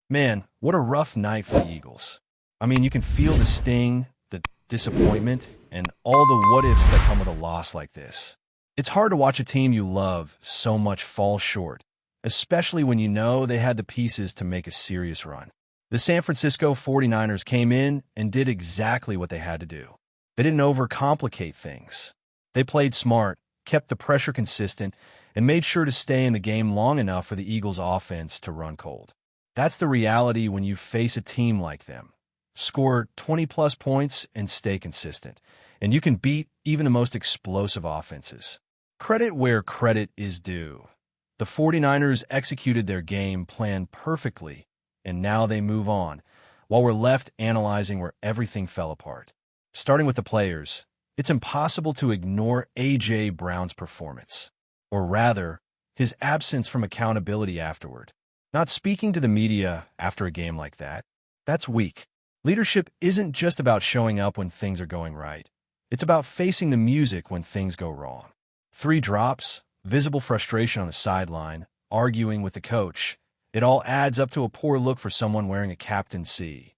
Man, what a rough night for the Eagles. I mean, you can feel the sting, the disappointment, and all the what-ifs that come with a loss like this. It's hard to watch a team you love so much fall short, especially when you know they had the pieces to make a serious run. The San Francisco 49ers came in and did exactly what they had to do. They didn't overcomplicate things. They played smart, kept the pressure consistent, and made sure to stay in the game long enough for the Eagles' offense to run cold. That's the reality when you face a team like them. Score 20-plus points and stay consistent, and you can beat even the most explosive offenses. Credit where credit is due. The 49ers executed their game plan perfectly, and now they move on, while we're left analyzing where everything fell apart. Starting with the players, it's impossible to ignore A.J. Brown's performance, or rather, his absence from accountability afterward. Not speaking to the media after a game like that, that's weak. Leadership isn't just about showing up when things are going right. It's about facing the music when things go wrong. 3 drops, visible frustration on the sideline, arguing with the coach. It all adds up to a poor look for someone wearing a Captain C.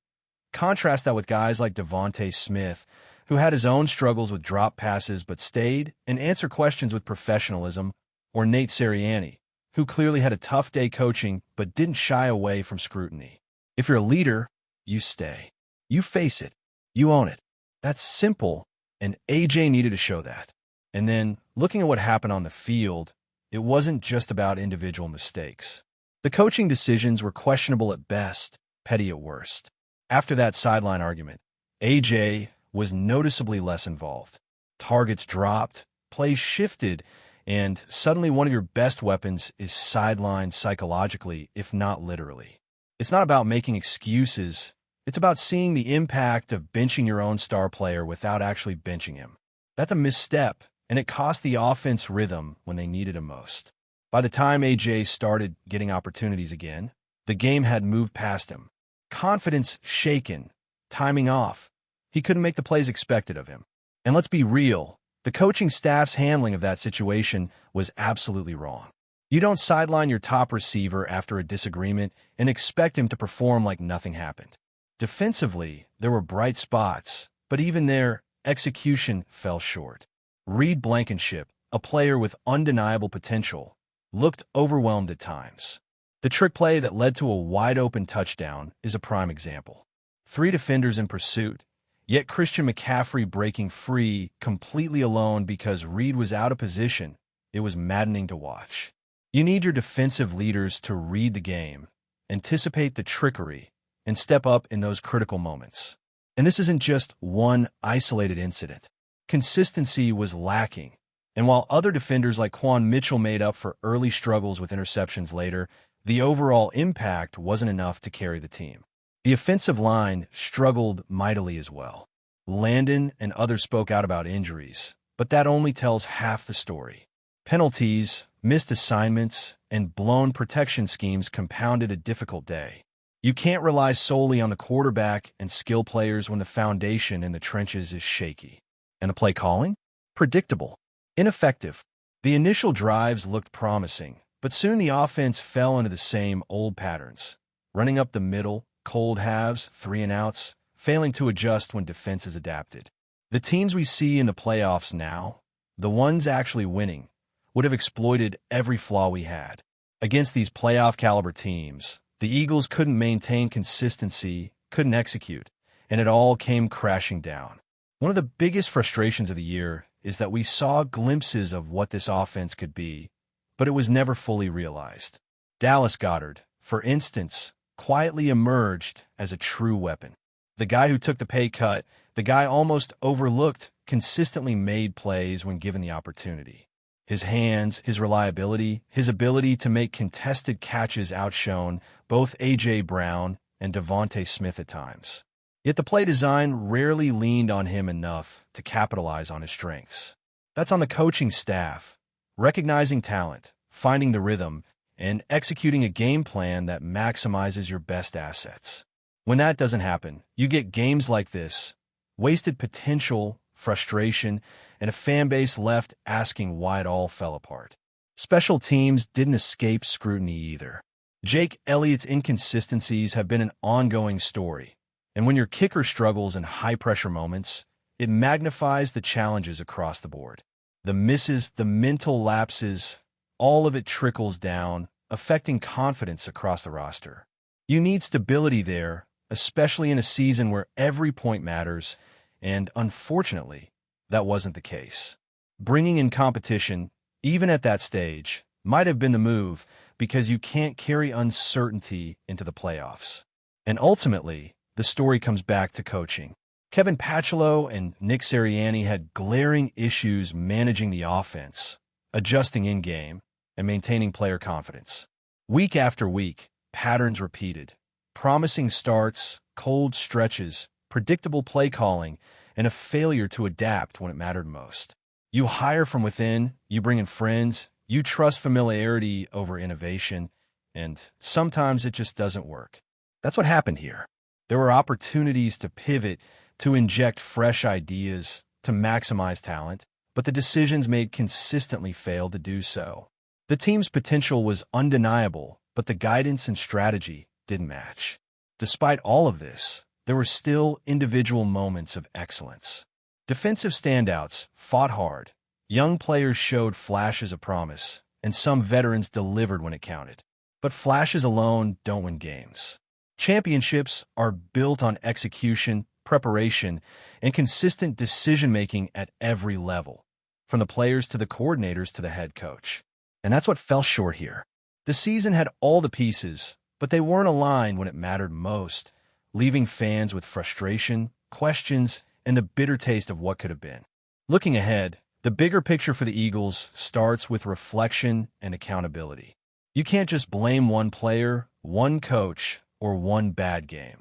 Contrast that with guys like Devontae Smith, who had his own struggles with drop passes but stayed and answered questions with professionalism, or Nate Sirianni, who clearly had a tough day coaching but didn't shy away from scrutiny. If you're a leader, you stay. You face it. You own it. That's simple, and AJ needed to show that. And then, looking at what happened on the field, it wasn't just about individual mistakes. The coaching decisions were questionable at best, petty at worst. After that sideline argument, AJ was noticeably less involved. Targets dropped, plays shifted, and suddenly one of your best weapons is sidelined psychologically, if not literally. It's not about making excuses. It's about seeing the impact of benching your own star player without actually benching him. That's a misstep, and it cost the offense rhythm when they needed him most. By the time AJ started getting opportunities again, the game had moved past him. Confidence shaken, timing off. He couldn't make the plays expected of him. And let's be real, the coaching staff's handling of that situation was absolutely wrong. You don't sideline your top receiver after a disagreement and expect him to perform like nothing happened. Defensively, there were bright spots, but even there, execution fell short. Reed Blankenship, a player with undeniable potential, looked overwhelmed at times. The trick play that led to a wide-open touchdown is a prime example. 3 defenders in pursuit, yet Christian McCaffrey breaking free completely alone because Reed was out of position. It was maddening to watch. You need your defensive leaders to read the game, anticipate the trickery, and step up in those critical moments. And this isn't just one isolated incident. Consistency was lacking, and while other defenders like Quan Mitchell made up for early struggles with interceptions later, the overall impact wasn't enough to carry the team. The offensive line struggled mightily as well. Landon and others spoke out about injuries, but that only tells half the story. Penalties, missed assignments, and blown protection schemes compounded a difficult day. You can't rely solely on the quarterback and skill players when the foundation in the trenches is shaky. And the play calling? Predictable. Ineffective. The initial drives looked promising, but soon the offense fell into the same old patterns. Running up the middle, cold halves, 3-and-outs, failing to adjust when defenses adapted. The teams we see in the playoffs now, the ones actually winning, would have exploited every flaw we had. Against these playoff-caliber teams, the Eagles couldn't maintain consistency, couldn't execute, and it all came crashing down. One of the biggest frustrations of the year is that we saw glimpses of what this offense could be, but it was never fully realized. Dallas Goedert, for instance, quietly emerged as a true weapon. The guy who took the pay cut, the guy almost overlooked, consistently made plays when given the opportunity. His hands, his reliability, his ability to make contested catches outshone both A.J. Brown and Devontae Smith at times. Yet the play design rarely leaned on him enough to capitalize on his strengths. That's on the coaching staff, recognizing talent, finding the rhythm, and executing a game plan that maximizes your best assets. When that doesn't happen, you get games like this, wasted potential, frustration, and a fan base left asking why it all fell apart. Special teams didn't escape scrutiny either. Jake Elliott's inconsistencies have been an ongoing story, and when your kicker struggles in high-pressure moments, it magnifies the challenges across the board. The misses, the mental lapses, all of it trickles down, affecting confidence across the roster. You need stability there, especially in a season where every point matters, and unfortunately, that wasn't the case. Bringing in competition, even at that stage, might have been the move because you can't carry uncertainty into the playoffs. And ultimately, the story comes back to coaching. Kevin Patchello and Nick Sirianni had glaring issues managing the offense, adjusting in-game, and maintaining player confidence. Week after week, patterns repeated. Promising starts, cold stretches, predictable play calling, and a failure to adapt when it mattered most. You hire from within, you bring in friends, you trust familiarity over innovation, and sometimes it just doesn't work. That's what happened here. There were opportunities to pivot, to inject fresh ideas, to maximize talent, but the decisions made consistently failed to do so. The team's potential was undeniable, but the guidance and strategy didn't match. Despite all of this, there were still individual moments of excellence. Defensive standouts fought hard. Young players showed flashes of promise, and some veterans delivered when it counted. But flashes alone don't win games. Championships are built on execution, preparation, and consistent decision-making at every level, from the players to the coordinators to the head coach. And that's what fell short here. The season had all the pieces, but they weren't aligned when it mattered most, leaving fans with frustration, questions, and the bitter taste of what could have been. Looking ahead, the bigger picture for the Eagles starts with reflection and accountability. You can't just blame one player, one coach, or one bad game.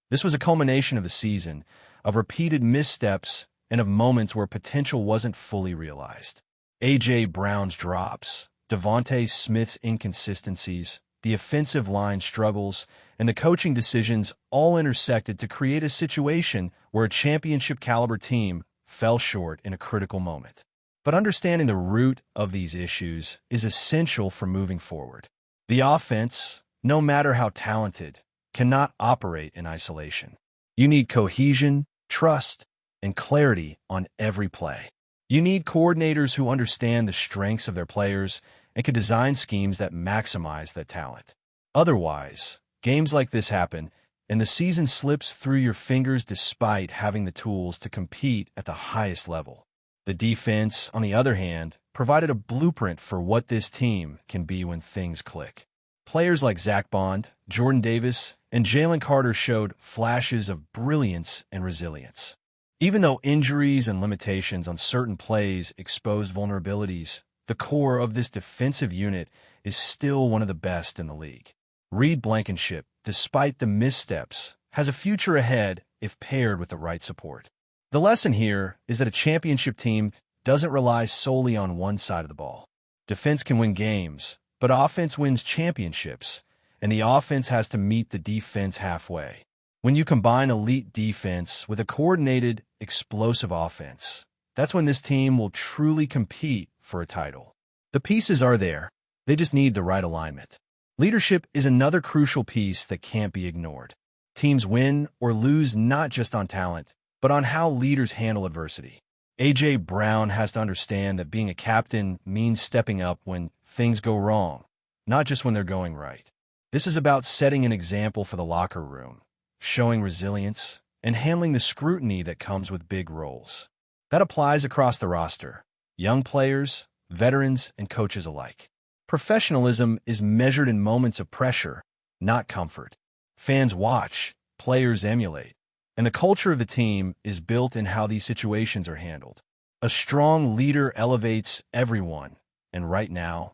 This was a culmination of the season, of repeated missteps, and of moments where potential wasn't fully realized. A.J. Brown's drops, Devontae Smith's inconsistencies, the offensive line struggles, and the coaching decisions all intersected to create a situation where a championship-caliber team fell short in a critical moment. But understanding the root of these issues is essential for moving forward. The offense, no matter how talented, cannot operate in isolation. You need cohesion, trust, and clarity on every play. You need coordinators who understand the strengths of their players and can design schemes that maximize that talent. Otherwise, games like this happen, and the season slips through your fingers despite having the tools to compete at the highest level. The defense, on the other hand, provided a blueprint for what this team can be when things click. Players like Zach Bond, Jordan Davis, and Jalen Carter showed flashes of brilliance and resilience. Even though injuries and limitations on certain plays exposed vulnerabilities, the core of this defensive unit is still one of the best in the league. Reed Blankenship, despite the missteps, has a future ahead if paired with the right support. The lesson here is that a championship team doesn't rely solely on one side of the ball. Defense can win games, but offense wins championships, and the offense has to meet the defense halfway. When you combine elite defense with a coordinated, explosive offense, that's when this team will truly compete for a title. The pieces are there. They just need the right alignment. Leadership is another crucial piece that can't be ignored. Teams win or lose not just on talent, but on how leaders handle adversity. A.J. Brown has to understand that being a captain means stepping up when things go wrong, not just when they're going right. This is about setting an example for the locker room, showing resilience, and handling the scrutiny that comes with big roles. That applies across the roster, young players, veterans, and coaches alike. Professionalism is measured in moments of pressure, not comfort. Fans watch, players emulate, and the culture of the team is built in how these situations are handled. A strong leader elevates everyone, and right now,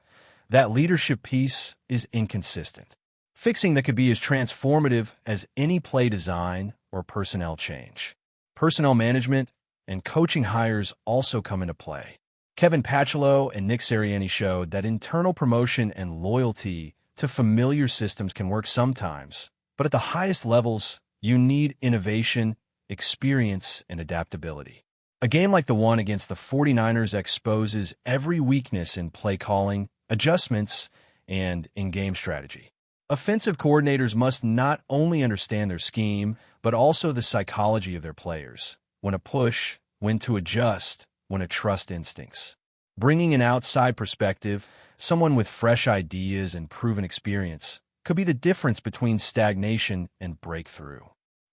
that leadership piece is inconsistent. Fixing that could be as transformative as any play design or personnel change. Personnel management and coaching hires also come into play. Kevin Patchello and Nick Sirianni showed that internal promotion and loyalty to familiar systems can work sometimes, but at the highest levels, you need innovation, experience, and adaptability. A game like the one against the 49ers exposes every weakness in play calling, adjustments, and in-game strategy. Offensive coordinators must not only understand their scheme, but also the psychology of their players. When to push, when to adjust, when to trust instincts. Bringing an outside perspective, someone with fresh ideas and proven experience, could be the difference between stagnation and breakthrough.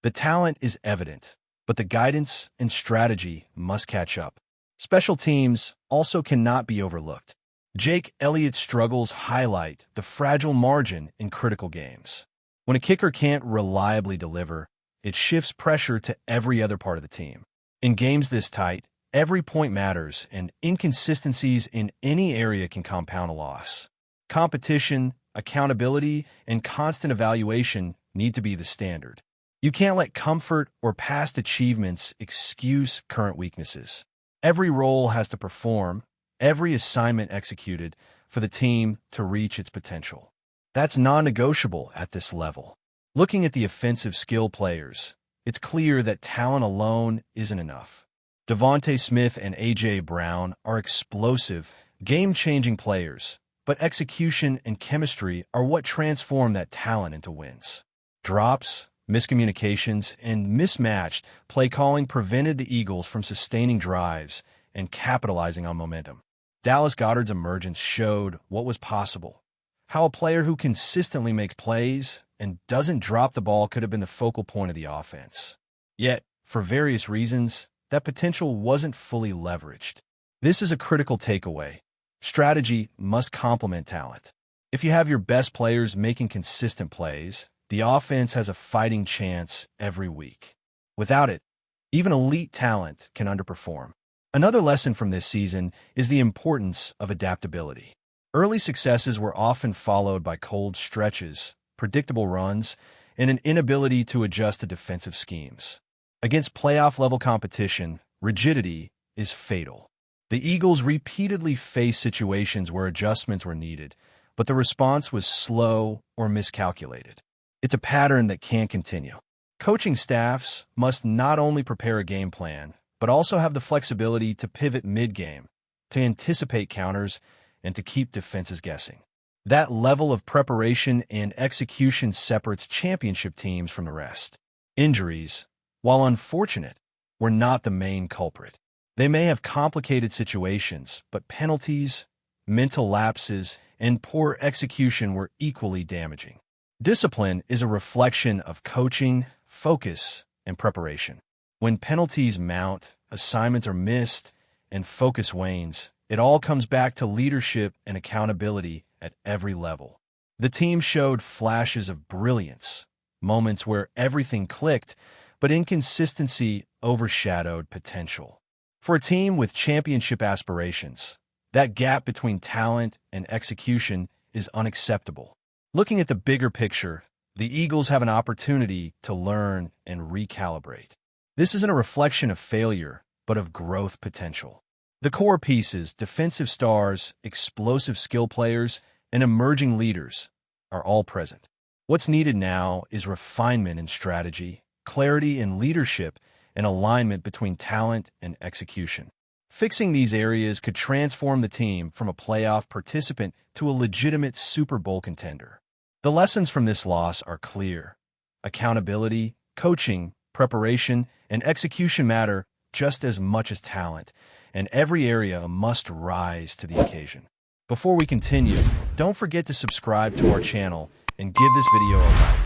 The talent is evident, but the guidance and strategy must catch up. Special teams also cannot be overlooked. Jake Elliott's struggles highlight the fragile margin in critical games. When a kicker can't reliably deliver, it shifts pressure to every other part of the team. In games this tight, every point matters, and inconsistencies in any area can compound a loss. Competition, accountability, and constant evaluation need to be the standard. You can't let comfort or past achievements excuse current weaknesses. Every role has to perform, every assignment executed for the team to reach its potential. That's non-negotiable at this level. Looking at the offensive skill players, it's clear that talent alone isn't enough. Devontae Smith and A.J. Brown are explosive, game-changing players, but execution and chemistry are what transform that talent into wins. Drops, miscommunications, and mismatched play calling prevented the Eagles from sustaining drives and capitalizing on momentum. Dallas Goedert's emergence showed what was possible, how a player who consistently makes plays and doesn't drop the ball could have been the focal point of the offense. Yet, for various reasons, that potential wasn't fully leveraged. This is a critical takeaway. Strategy must complement talent. If you have your best players making consistent plays, the offense has a fighting chance every week. Without it, even elite talent can underperform. Another lesson from this season is the importance of adaptability. Early successes were often followed by cold stretches, predictable runs, and an inability to adjust to defensive schemes. Against playoff-level competition, rigidity is fatal. The Eagles repeatedly faced situations where adjustments were needed, but the response was slow or miscalculated. It's a pattern that can't continue. Coaching staffs must not only prepare a game plan, but also have the flexibility to pivot mid-game, to anticipate counters, and to keep defenses guessing. That level of preparation and execution separates championship teams from the rest. Injuries, while unfortunate, were not the main culprit. They may have complicated situations, but penalties, mental lapses, and poor execution were equally damaging. Discipline is a reflection of coaching, focus, and preparation. When penalties mount, assignments are missed, and focus wanes, it all comes back to leadership and accountability at every level. The team showed flashes of brilliance, moments where everything clicked, but inconsistency overshadowed potential. For a team with championship aspirations, that gap between talent and execution is unacceptable. Looking at the bigger picture, the Eagles have an opportunity to learn and recalibrate. This isn't a reflection of failure, but of growth potential. The core pieces, defensive stars, explosive skill players, and emerging leaders, are all present. What's needed now is refinement in strategy, clarity in leadership, and alignment between talent and execution. Fixing these areas could transform the team from a playoff participant to a legitimate Super Bowl contender. The lessons from this loss are clear. Accountability, coaching, preparation, and execution matter just as much as talent, and every area must rise to the occasion. Before we continue, don't forget to subscribe to our channel and give this video a like.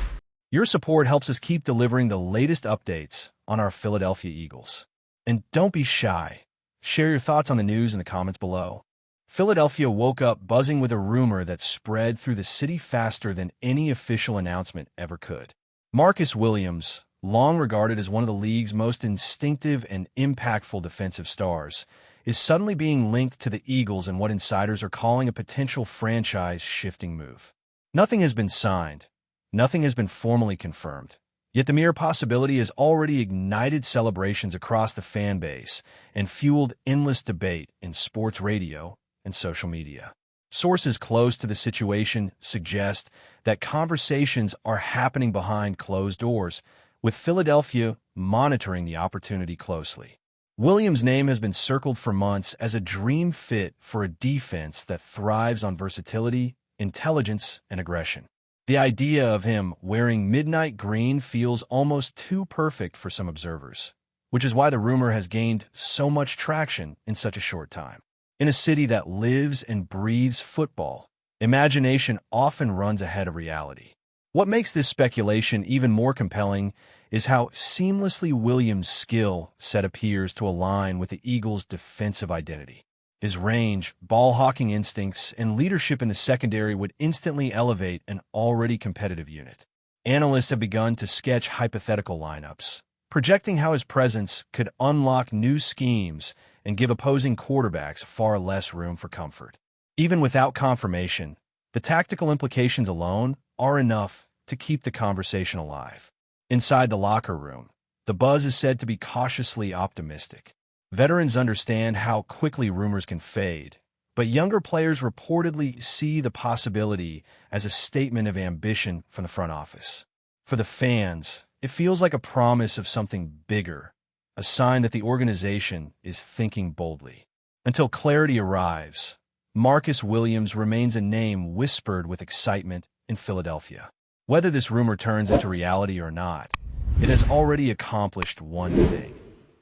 Your support helps us keep delivering the latest updates on our Philadelphia Eagles. And don't be shy. Share your thoughts on the news in the comments below. Philadelphia woke up buzzing with a rumor that spread through the city faster than any official announcement ever could. Marcus Williams, long regarded as one of the league's most instinctive and impactful defensive stars, is suddenly being linked to the Eagles in what insiders are calling a potential franchise-shifting move. Nothing has been signed. Nothing has been formally confirmed. Yet the mere possibility has already ignited celebrations across the fan base and fueled endless debate in sports radio and social media. Sources close to the situation suggest that conversations are happening behind closed doors, with Philadelphia monitoring the opportunity closely. Williams' name has been circled for months as a dream fit for a defense that thrives on versatility, intelligence, and aggression. The idea of him wearing midnight green feels almost too perfect for some observers, which is why the rumor has gained so much traction in such a short time. In a city that lives and breathes football, imagination often runs ahead of reality. What makes this speculation even more compelling is how seamlessly Williams' skill set appears to align with the Eagles' defensive identity. His range, ball-hawking instincts, and leadership in the secondary would instantly elevate an already competitive unit. Analysts have begun to sketch hypothetical lineups, projecting how his presence could unlock new schemes and give opposing quarterbacks far less room for comfort. Even without confirmation, the tactical implications alone are enough to keep the conversation alive. Inside the locker room, the buzz is said to be cautiously optimistic. Veterans understand how quickly rumors can fade, but younger players reportedly see the possibility as a statement of ambition from the front office. For the fans, it feels like a promise of something bigger, a sign that the organization is thinking boldly. Until clarity arrives, Marcus Williams remains a name whispered with excitement in Philadelphia. Whether this rumor turns into reality or not, it has already accomplished one thing.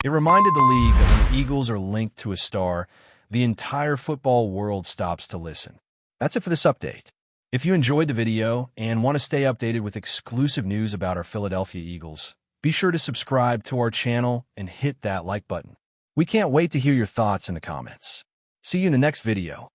It reminded the league that when the Eagles are linked to a star, the entire football world stops to listen. That's it for this update. If you enjoyed the video and want to stay updated with exclusive news about our Philadelphia Eagles, be sure to subscribe to our channel and hit that like button. We can't wait to hear your thoughts in the comments. See you in the next video.